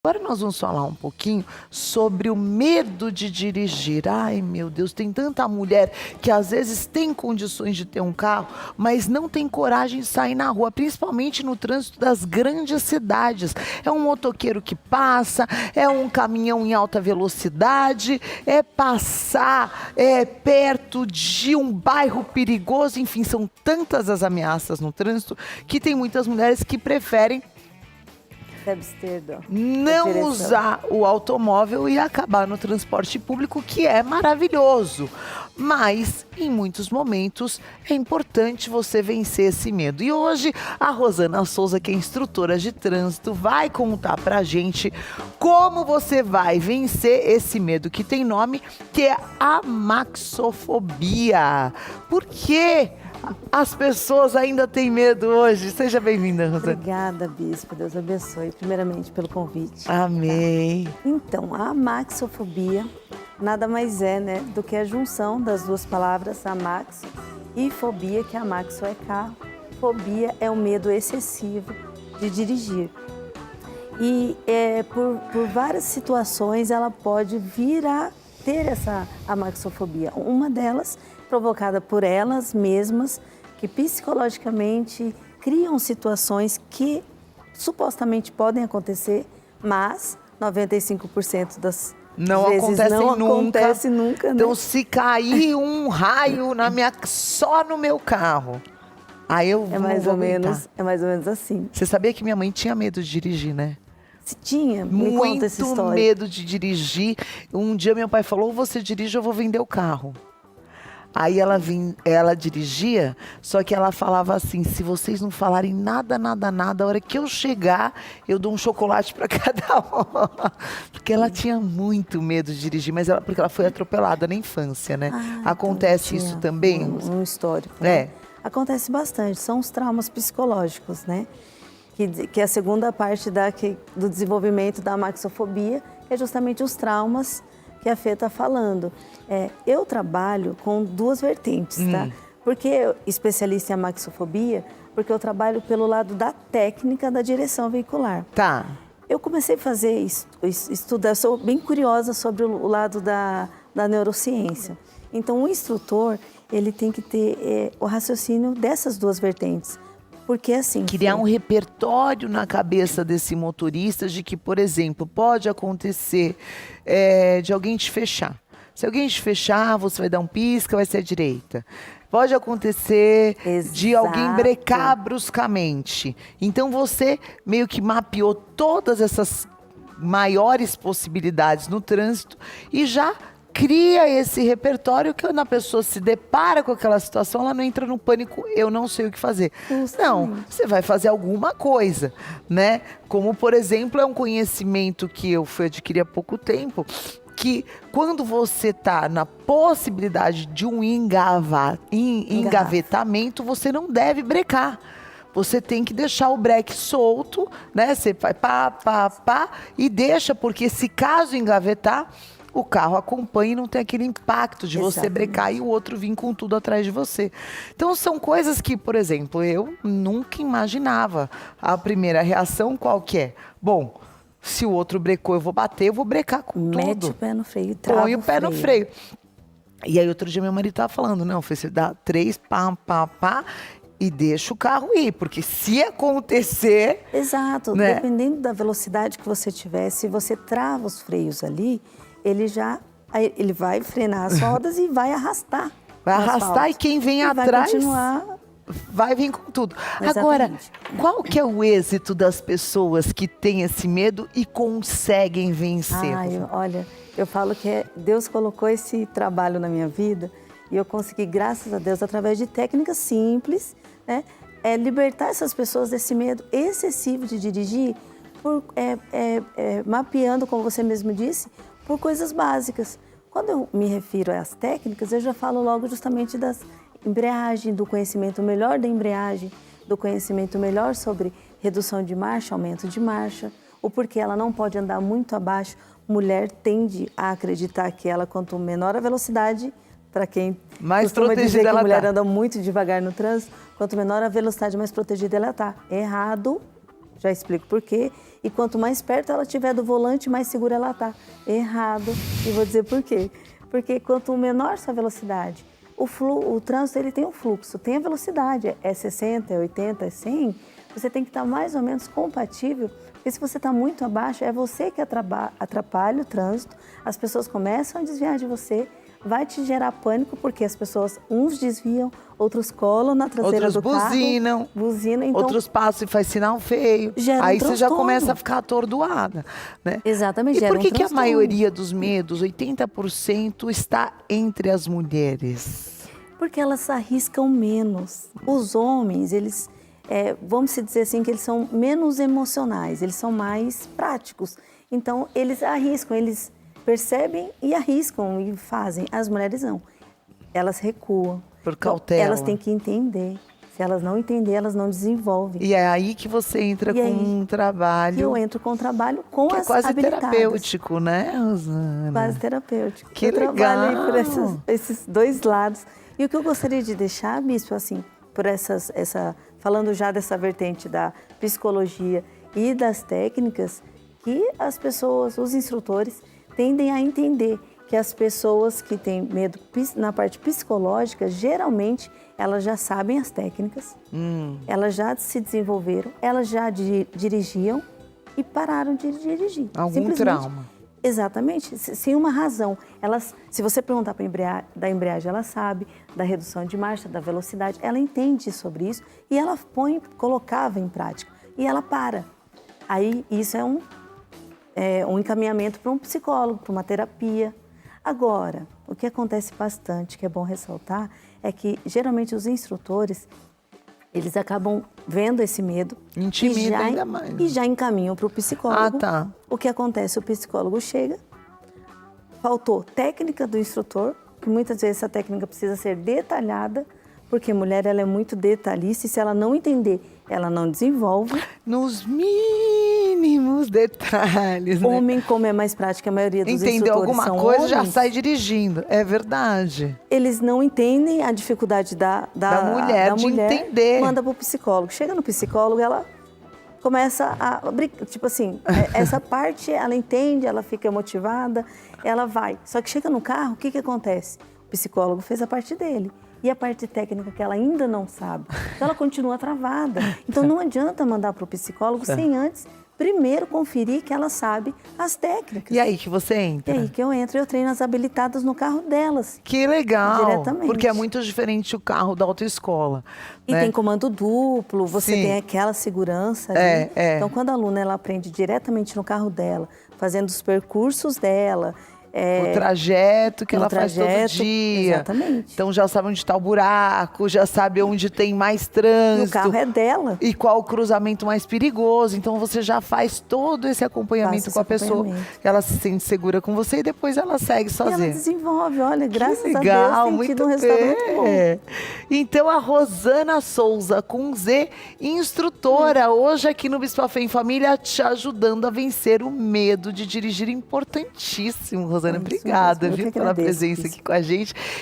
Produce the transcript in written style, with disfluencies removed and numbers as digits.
Agora nós vamos falar um pouquinho sobre o medo de dirigir. Ai, meu Deus, tem tanta mulher que às vezes tem condições de ter um carro, mas não tem coragem de sair na rua, principalmente no trânsito das grandes cidades. É um motoqueiro que passa, é um caminhão em alta velocidade, é passar perto de um bairro perigoso, enfim, são tantas as ameaças no trânsito que tem muitas mulheres que preferem não usar o automóvel e acabar no transporte público, que é maravilhoso. Mas, em muitos momentos, é importante você vencer esse medo. E hoje, a Rosana Souza, que é instrutora de trânsito, vai contar pra gente como você vai vencer esse medo que tem nome, que é a amaxofobia. Por quê? As pessoas ainda têm medo hoje. Seja bem-vinda, Rosana. Obrigada, Bispo. Deus abençoe, primeiramente, pelo convite. Amém. Tá? Então, a amaxofobia nada mais é, né, do que a junção das duas palavras, amaxo e fobia, que amaxo é carro, fobia é o medo excessivo de dirigir. E por várias situações ela pode vir a ter essa amaxofobia. Uma delas provocada por elas mesmas, que psicologicamente criam situações que supostamente podem acontecer, mas 95% das vezes não acontece nunca. Né? Então, se cair um raio só no meu carro, aí eu é mais ou menos assim. Você sabia que minha mãe tinha medo de dirigir, né? Se tinha, me conta essa história. Muito medo de dirigir. Um dia meu pai falou, ou você dirige ou eu vou vender o carro. Aí ela dirigia, só que ela falava assim, se vocês não falarem nada, a hora que eu chegar, eu dou um chocolate para cada um. Porque ela tinha muito medo de dirigir, mas porque ela foi atropelada na infância, né? Acontece então isso também? Um histórico. Né? Acontece bastante, são os traumas psicológicos, né? Que é a segunda parte do desenvolvimento da amaxofobia, que é justamente os traumas que a Fê está falando. Eu trabalho com duas vertentes, tá? Porque eu especialista em amaxofobia, porque eu trabalho pelo lado da técnica da direção veicular. Tá. Eu comecei a fazer estudar, sou bem curiosa sobre o lado da neurociência. Então, o instrutor, ele tem que ter o raciocínio dessas duas vertentes. Porque assim... Criar um repertório na cabeça desse motorista de que, por exemplo, pode acontecer de alguém te fechar. Se alguém te fechar, você vai dar um pisca, vai ser à direita. Pode acontecer de alguém brecar bruscamente. Então, você meio que mapeou todas essas maiores possibilidades no trânsito e já cria esse repertório que quando a pessoa se depara com aquela situação, ela não entra no pânico, eu não sei o que fazer. Não, você vai fazer alguma coisa, né? Como, por exemplo, é um conhecimento que eu fui adquirir há pouco tempo, que quando você está na possibilidade de um engavetamento, você não deve brecar. Você tem que deixar o breque solto, né? Você vai pá, e deixa, porque se caso engavetar, o carro acompanha e não tem aquele impacto de você brecar e o outro vir com tudo atrás de você. Então, são coisas que, por exemplo, eu nunca imaginava. A primeira reação qual que é? Bom, se o outro brecou, eu vou bater, eu vou brecar com tudo. Mete o pé no freio, trava Põe o pé no freio. E aí, outro dia, meu marido estava falando, não, você dá 3, pá, e deixa o carro ir, porque se acontecer... Exato, né? Dependendo da velocidade que você tiver, se você trava os freios ali, ele vai frenar as rodas e vai arrastar. Vai arrastar e quem vem atrás vai continuar. Vai vir com tudo. Exatamente. Agora, qual que é o êxito das pessoas que têm esse medo e conseguem vencer? Olha, eu falo que Deus colocou esse trabalho na minha vida e eu consegui, graças a Deus, através de técnicas simples, né, libertar essas pessoas desse medo excessivo de dirigir, mapeando, como você mesmo disse, por coisas básicas. Quando eu me refiro às técnicas, eu já falo logo justamente das embreagem, do conhecimento melhor da embreagem, do conhecimento melhor sobre redução de marcha, aumento de marcha, o porquê ela não pode andar muito abaixo. Mulher tende a acreditar que ela, quanto menor a velocidade, para quem mais costuma dizer que a mulher tá. anda muito devagar no trânsito, quanto menor a velocidade, mais protegida ela está. Errado, já explico por quê. E quanto mais perto ela estiver do volante, mais segura ela está. Errado. E vou dizer por quê. Porque quanto menor sua velocidade, o trânsito ele tem um fluxo, tem a velocidade, é 60, é 80, é 100, você tem que estar mais ou menos compatível, porque se você está muito abaixo, é você que atrapalha o trânsito, as pessoas começam a desviar de você, vai te gerar pânico, porque as pessoas, uns desviam, outros colam na traseira outros do carro. buzinam, então, outros passam e faz sinal feio. Gera um Aí você já transtorno. começa a ficar atordoada, né? Exatamente, E gera por que um que a transtorno. maioria dos medos, 80%, está entre as mulheres? Porque elas arriscam menos. Os homens, eles, vamos se dizer assim, que eles são menos emocionais, eles são mais práticos. Então, eles arriscam, eles percebem e arriscam e fazem. As mulheres não. Elas recuam. Por cautela. Elas têm que entender. Se elas não entenderem, elas não desenvolvem. E é aí que você entra E com aí um trabalho que eu entro com o trabalho com que é as quase habilitadas. terapêutico, né, Rosana? Quase terapêutico. Que eu trabalho aí legal! por esses dois lados. E o que eu gostaria de deixar, Bispo, assim, por falando já dessa vertente da psicologia e das técnicas, que as pessoas, os instrutores, tendem a entender que as pessoas que têm medo na parte psicológica, geralmente, elas já sabem as técnicas, elas já se desenvolveram, elas já dirigiam e pararam de dirigir. Algum Simplesmente. trauma. Exatamente, sem uma razão. Se você perguntar da embreagem, ela sabe, da redução de marcha, da velocidade, ela entende sobre isso e ela colocava em prática e ela para. Aí isso é um encaminhamento para um psicólogo, para uma terapia. Agora, o que acontece bastante, que é bom ressaltar, é que geralmente os instrutores, eles acabam vendo esse medo Intimida ainda mais. e já encaminham para o psicólogo. Ah, tá. O que acontece? O psicólogo chega, faltou técnica do instrutor, que muitas vezes essa técnica precisa ser detalhada, porque a mulher ela é muito detalhista e se ela não entender, ela não desenvolve. Nos mínimos detalhes, né? Homem, como é mais prática, a maioria dos Entendeu instrutores alguma são coisa, já homens, sai dirigindo. É verdade. eles não entendem a dificuldade da mulher de entender. Manda para o psicólogo. Chega no psicólogo, ela começa a brincar. Tipo assim, essa parte ela entende, ela fica motivada, ela vai. Só que chega no carro, o que acontece? O psicólogo fez a parte dele. E a parte técnica que ela ainda não sabe. Então ela continua travada. Então não adianta mandar para o psicólogo sem antes primeiro conferir que ela sabe as técnicas. E aí que você E entra? aí que eu entro e eu treino as habilitadas no carro delas. Que legal. Diretamente. Porque é muito diferente o carro da autoescola. E né? tem comando duplo, você Sim. tem aquela segurança ali. É. Então, quando a aluna ela aprende diretamente no carro dela, fazendo os percursos dela, O trajeto que no ela faz todo trajeto, dia. exatamente. Então já sabe onde está o buraco, já sabe onde tem mais E trânsito. o carro é dela. E qual o cruzamento mais perigoso. Então você já faz todo esse acompanhamento Faço com a esse pessoa. acompanhamento. Ela se sente segura com você e depois ela segue E ela sozinha. desenvolve, olha, graças Que a legal, Deus tem muito tido um resultado muito bom. bem. Então a Rosana Souza, com Z, instrutora, hoje aqui no Bispo Fé em Família, te ajudando a vencer o medo de dirigir. Importantíssimo, Rosana. É isso Obrigada, mesmo, eu viu, que pela agradeço, presença Bispo. aqui com a gente.